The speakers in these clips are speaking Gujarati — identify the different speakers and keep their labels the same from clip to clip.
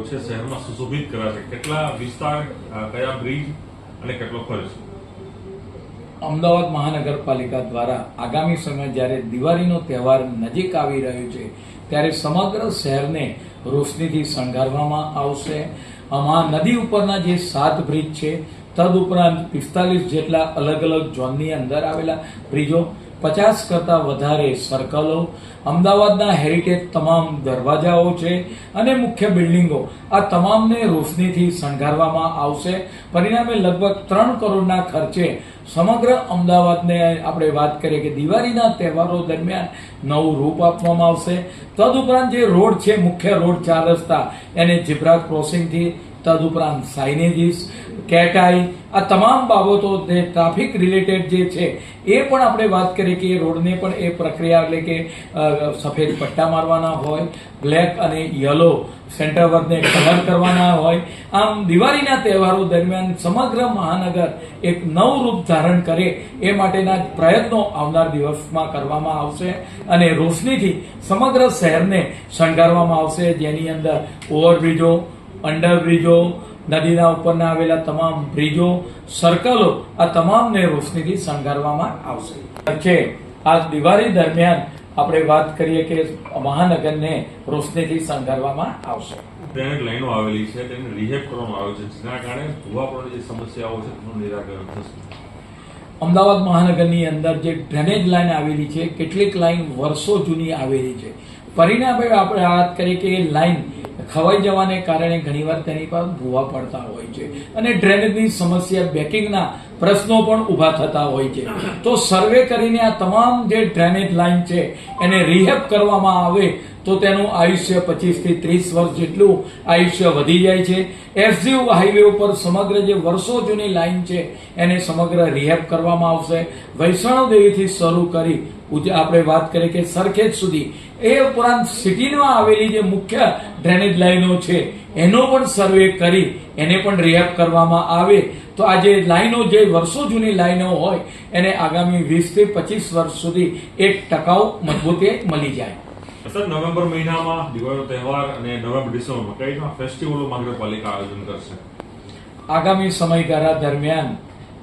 Speaker 1: છે શહેરમાં સુશોભિત કર્યા છે, કેટલા વિસ્તાર, કયા બ્રિજ અને કેટલો ખર્ચ?
Speaker 2: અમદાવાદ મહાનગરપાલિકા દ્વારા આગામી સમય જ્યારે દિવાળીનો તહેવાર નજીક આવી રહ્યો છે ત્યારે સમગ્ર શહેરને રોશનીથી શણગારવામાં આવશે. આમાં નદી ઉપરના જે 7 બ્રિજ છે, તદુપરાંત 45 જેટલા અલગ અલગ ઝોનની અંદર આવેલા બ્રિજો, 50 કરતા વધારે સર્કલો, અમદાવાદના હેરિટેજ તમામ દરવાજાઓ છે અને મુખ્ય બિલ્ડિંગો, આ તમામને રોશનીથી શણગારવામાં આવશે. પરિણામે લગભગ 3 કરોડના ખર્ચે સમગ્ર અમદાવાદને આપણે વાત કરીએ કે દિવાળીના તહેવારો દરમિયાન નવું રૂપ આપવામાં આવશે. તદુપરાંત જે રોડ છે, મુખ્ય રોડ 4 રસ્તા, એને ઝીબ્રા ક્રોસિંગથી, તદુપરાંત સાઇનેજીસ, કેટાઈ, આ તમામ બાબતો જે ટ્રાફિક રિલેટેડ જે છે એ પણ આપણે વાત કરીએ કે એ રોડને પણ એ પ્રક્રિયા એટલે કે સફેદ પટ્ટા મારવાના હોય, બ્લેક અને યલો સેન્ટર વર્કને કલર કરવાના હોય. આમ દિવાળીના તહેવારો દરમિયાન સમગ્ર મહાનગર એક નવું રૂપ ધારણ કરે એ માટેના પ્રયત્નો આવનાર દિવસમાં કરવામાં આવશે અને રોશનીથી સમગ્ર શહેરને શણગારવામાં આવશે, જેની અંદર ઓવરબ્રિજો, અંડરબ્રિજો, નદીના ઉપરના આવેલા તમામ બ્રિજો, સર્કલો, આ તમામને રોશનીથી શણગારવામાં આવશે. આ દિવાળી દરમિયાન આપણે વાત કરીએ કે મહાનગરને રોશનીથી શણગારવામાં આવશે.
Speaker 1: ડ્રેનેજ લાઈનો આવેલી છે, તેને રિહેબ કરવામાં આવે છે, જેના કારણે ભૂવા પડવાની જે સમસ્યાઓ છે તેનું નિરાકરણ થશે.
Speaker 2: અમદાવાદ મહાનગરની અંદર જે ડ્રેનેજ લાઈન આવેલી છે, કેટલીક લાઈન વર્ષો જૂની આવેલી છે. પરિણામે આપણે વાત કરીએ કે એ લાઈન ખવાઈ જવાને કારણે ઘણીવાર તેની પર ભૂવા પડતા હોય છે અને ડ્રેનેજની સમસ્યા, બેકિંગના પ્રશ્નો પણ ઊભા થતા હોય છે. તો સર્વે કરીને આ તમામ જે ડ્રેનેજ લાઈન છે એને રિહેબ કરવામાં આવે તો તેનું આયુષ્ય 25 થી 30 વર્ષ જેટલું આયુષ્ય વધી જાય છે. એસજી હાઈવે ઉપર સમગ્ર જે વર્ષો જૂની લાઈન છે એને સમગ્ર રિહેબ કરવામાં આવશે. વૈષ્ણવ દેવીથી શરૂ કરી આપણે વાત કરીએ કે સરખેજ સુધી, એ ઉપરાંત સિટીમાં આવેલી જે મુખ્ય ડ્રેનેજ લાઈનો છે એનો પણ સર્વે કરી એને પણ રિહેબ કરવામાં આવે તો આ જે લાઈનો, જે વર્ષો જૂની લાઈનો હોય એને આગામી 20 થી 25 વર્ષ સુધી એક ટકાઉ મજબૂતી મળી જાય.
Speaker 1: સર, નવેમ્બર મહિનામાં દિવાળીનો તહેવાર અને નવેમ્બર ડિસેમ્બરમાં કઈ રીતના ફેસ્ટિવલો મહાનગરપાલિકા આયોજન કરશે?
Speaker 2: આગામી સમયગાળા દરમિયાન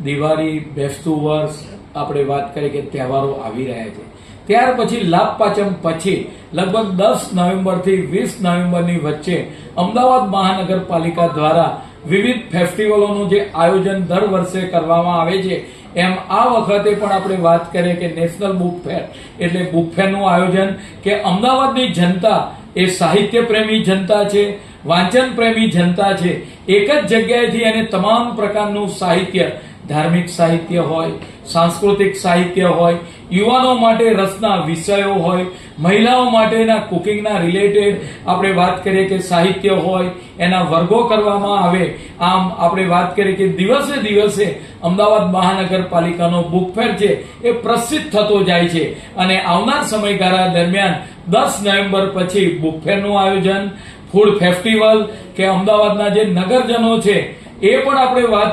Speaker 2: દિવાળી, બેસતું વર્ષ, આપણે વાત કરીએ કે તહેવારો આવી રહ્યા છે, ત્યાર પછી લાભ પાંચમ પછી લગભગ 10 નવેમ્બર થી 20 નવેમ્બરની વચ્ચે અમદાવાદ મહાનગરપાલિકા દ્વારા વિવિધ ફેસ્ટિવલોનું જે આયોજન દર વર્ષે કરવામાં આવે છે, એમ આ વખતે પણ આપણે વાત કરીએ કે નેશનલ બુક ફેર એટલે બુક ફેરનું આયોજન કે અમદાવાદની જનતા એ સાહિત્ય પ્રેમી જનતા છે, વાંચન પ્રેમી જનતા છે, એક જ જગ્યાએથી એને તમામ પ્રકારનું સાહિત્ય, ધાર્મિક સાહિત્ય હોય, સાંસ્કૃતિક સાહિત્ય હોય, યુવાનો માટે રસના વિષયો હોય, મહિલાઓ માટેના કુકિંગના રિલેટેડ આપણે વાત કરીએ કે સાહિત્ય હોય, એના વર્ગો કરવામાં આવે. આમ આપણે વાત કરીએ કે દિવસે દિવસે અમદાવાદ મહાનગરપાલિકાનો બુક ફેર છે એ પ્રસિદ્ધ થતો જાય છે અને આવનાર સમયગાળા દરમિયાન 10 નવેમ્બર પછી બુક ફેરનું આયોજન, ફૂડ ફેસ્ટિવલ કે અમદાવાદના જે નગરજનો છે એ પણ આપણે વાત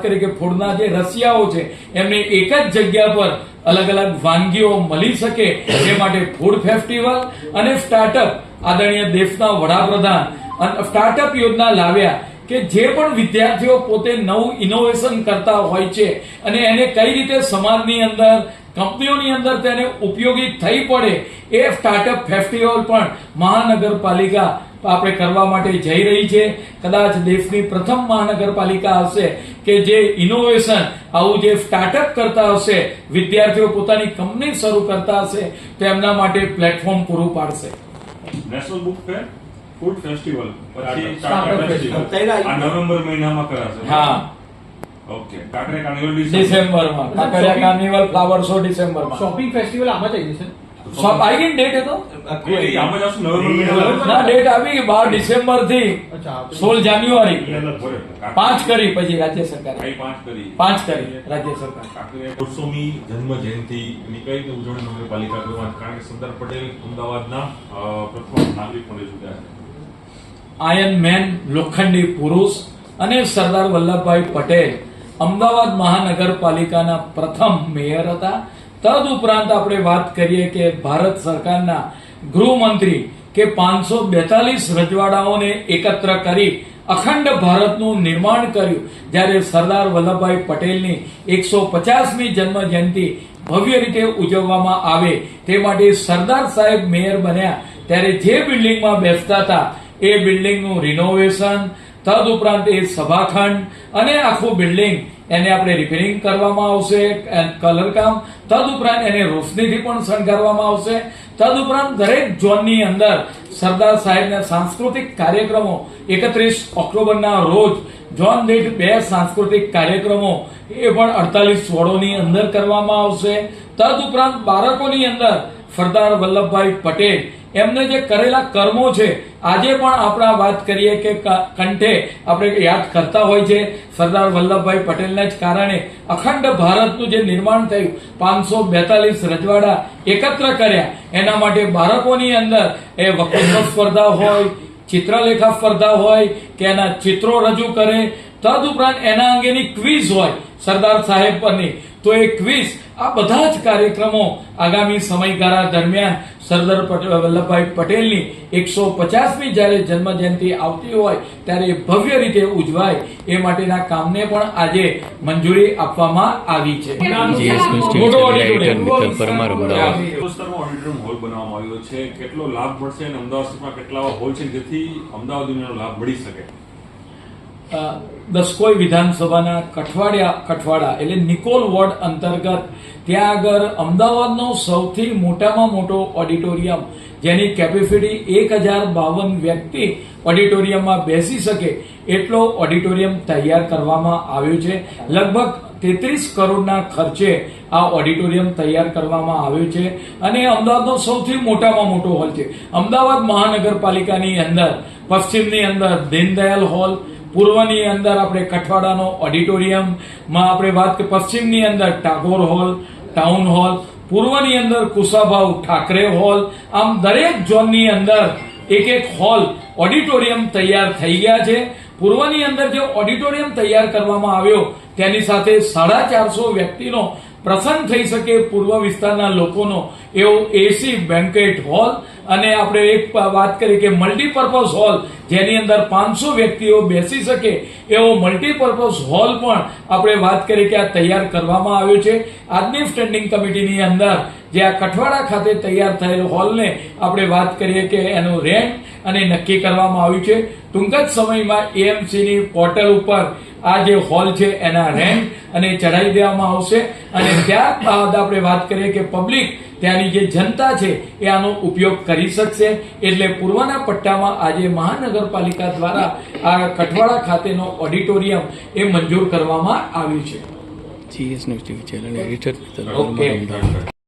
Speaker 2: કરીએ કે ફૂડના જે રસિયાઓ છે એમને એક જ જગ્યા પર અલગ અલગ વાનગીઓ મળી શકે એ માટે ફૂડ ફેસ્ટિવલ અને સ્ટાર્ટઅપ, આદરણીય દેશના વડાપ્રધાન સ્ટાર્ટઅપ યોજના લાવ્યા કે જે પણ વિદ્યાર્થીઓ પોતે નવું ઇનોવેશન કરતા હોય છે અને એને કઈ રીતે સમાજની અંદર, કંપનીઓની અંદર તેને ઉપયોગી થઈ પડે એ સ્ટાર્ટઅપ ફેસ્ટિવલ પણ મહાનગરપાલિકા આપણે કરવા માટે જઈ રહી છે. કદાચ દેશની પ્રથમ મહાનગરપાલિકા હશે કે જે ઇનોવેશન, આવું જે સ્ટાર્ટઅપ કરતા હશે, વિદ્યાર્થીઓ પોતાની કંપની શરૂ કરતા હશે તો એમના માટે પ્લેટફોર્મ પૂરું પાડશે.
Speaker 1: National book fair, food festival, પછી સ્ટાર્ટઅપ ફેસ્ટિવલ આ નવેમ્બર મહિનામાં કરાશે.
Speaker 2: હા,
Speaker 1: ઓકે. કાંકરિયા કાર્નિવલ
Speaker 2: ડિસેમ્બરમાં, કાંકરિયા કાર્નિવલ, ફ્લાવર શો ડિસેમ્બરમાં,
Speaker 3: શોપિંગ ફેસ્ટિવલ આમાં થઈ જશે.
Speaker 2: सब आई गई डेट है तो
Speaker 1: આમાં જશું નવેમ્બર મહિનામાં
Speaker 2: ના ડેટ આવી ગઈ 12 ડિસેમ્બર થી 16 જાન્યુઆરી 5 કરી પછી રાજ્ય સરકારે 5 કરી રાજ્ય સરકાર.
Speaker 1: વર્ષોની જન્મ જયંતિ ની કઈ રીતે ઉજવણી નગરપાલિકા કરવા, કારણ કે સરદાર પટેલ અમદાવાદના પ્રથમ નાગરિક પણ ચૂક્યા છે.
Speaker 2: આયર્ન મેન, લોખંડી પુરુષ અને સરદાર વલ્લભભાઈ પટેલ અમદાવાદ મહાનગરપાલિકાના પ્રથમ મેયર હતા. તદ ઉપરાંત આપણે વાત કરીએ કે ભારત સરકારના ગૃહમંત્રી કે 542 રજવાડાઓને એકત્ર કરી અખંડ ભારતનું નિર્માણ કર્યું. જ્યારે સરદાર વલ્લભભાઈ પટેલની 150મી જન્મ જયંતિ ભવ્ય રીતે ઉજવવામાં આવે તે માટે સરદાર સાહેબ મેયર બન્યા ત્યારે જે બિલ્ડિંગમાં બેસતા હતા એ બિલ્ડિંગનું રિનોવેશન, તદુપરાંત એ સભાખંડ અને આખું બિલ્ડિંગ એને આપણે રિપેરિંગ કરવામાં આવશે, કલર કામ, તદુપરાંત એને રોશનીથી પણ શણગારવામાં આવશે. તદુપરાંત દરેક ઝોનની અંદર સરદાર સાહેબના સાંસ્કૃતિક કાર્યક્રમો 31 ઓક્ટોબરના રોજ ઝોન દીઠ 2 સાંસ્કૃતિક કાર્યક્રમો એ પણ 48 વોર્ડોની અંદર કરવામાં આવશે. તદુપરાંત બાળકોની અંદર સરદાર વલ્લભભાઈ પટેલ એમને જે કરેલા કર્મો છે આજે પણ આપણે વાત કરીએ કે કંઠે આપણે યાદ કરતા હોય છે. સરદાર વલ્લભભાઈ પટેલના જ કારણે અખંડ ભારતનું જે નિર્માણ થયું, 542 રજવાડા એકત્ર કર્યા, એના માટે બાળકોની અંદર એ વક્તૃત્વ સ્પર્ધા હોય, ચિત્રલેખા સ્પર્ધા હોય કે એના ચિત્રો રજૂ કરે, તદુપરાંત એના અંગેની ક્વિઝ હોય સરદાર સાહેબ પરની, તો એ ક્વિઝ આ બધા જ કાર્યક્રમો આગામી સમયગાળા દરમિયાન સરદાર વલ્લભભાઈ પટેલની 150મી જ્યારે જન્મ જયંતિ આવતી હોય ત્યારે ભવ્ય રીતે ઉજવાય એ માટેના કામને પણ આજે મંજૂરી આપવામાં આવી છે.
Speaker 1: વિસ્તારમાં ઓડિટોરિયમ હોલ બનાવવામાં આવ્યો છે. કેટલો લાભ મળશે અને અમદાવાદમાં કેટલા હોલ છે જેથી અમદાવાદીનો લાભ મળી શકે?
Speaker 2: દસકોઈ વિધાનસભાના કઠવાડા એટલે નિકોલ વોર્ડ અંતર્ગત ત્યાં આગળ અમદાવાદનો સૌથી મોટામાં મોટો ઓડિટોરિયમ જેની કેપેસિટી 1052 વ્યક્તિ ઓડિટોરિયમમાં બેસી શકે એટલો ઓડિટોરિયમ તૈયાર કરવામાં આવ્યો છે. લગભગ 33 કરોડના ખર્ચે આ ઓડિટોરિયમ તૈયાર કરવામાં આવ્યો છે અને અમદાવાદનો સૌથી મોટામાં મોટો હોલ છે. અમદાવાદ મહાનગરપાલિકાની અંદર પશ્ચિમની અંદર દીનદયાલ હોલ, પૂર્વની અંદર આપણે કઠવાડાનો ઓડિટોરિયમમાં આપણે વાત કે પશ્ચિમની અંદર ટાગોર હોલ, ટાઉન હોલ, પૂર્વની અંદર કુશાભાઉ ઠાકરે હોલ, આમ દરેક ઝોનની અંદર એક હોલ ઓડિટોરિયમ તૈયાર થઈ ગયા છે. પૂર્વની અંદર જે ઓડિટોરિયમ તૈયાર કરવામાં આવ્યો તેની સાથે 450 વ્યક્તિનો પ્રસંગ થઈ શકે પૂર્વ વિસ્તારના લોકોનો એવો એસી બેન્કેટ હોલ અને આપણે એક વાત કરીએ કે મલ્ટીપર્પઝ હોલ જેની અંદર 500 વ્યક્તિઓ બેસી શકે એવો મલ્ટીપર્પઝ હોલ પણ આપણે વાત કરીએ કે આ તૈયાર કરવામાં આવ્યો છે. આજની સ્ટેન્ડિંગ કમિટીની અંદર જે આ કઠવાડા ખાતે તૈયાર થયેલ હોલને આપણે વાત કરીએ કે એનું રેન્ટ અને નક્કી કરવામાં આવ્યું છે. ટૂંક જ સમયમાં એએમસીની પોર્ટલ ઉપર આ જે હોલ છે એના રેન્ટ અને ચડાવી દેવામાં આવશે અને ત્યારબાદ આપણે વાત કરીએ કે પબ્લિક ત્યાંની જે જનતા છે એ આનો ઉપયોગ કરી શકશે. એટલે પૂર્વના પટ્ટામાં આજે મહાનગરપાલિકા દ્વારા આ કઠવાડા ખાતેનો ઓડિટોરિયમ એ મંજૂર કરવામાં આવ્યું છે.
Speaker 3: GS News TV channel editor.
Speaker 2: Okay.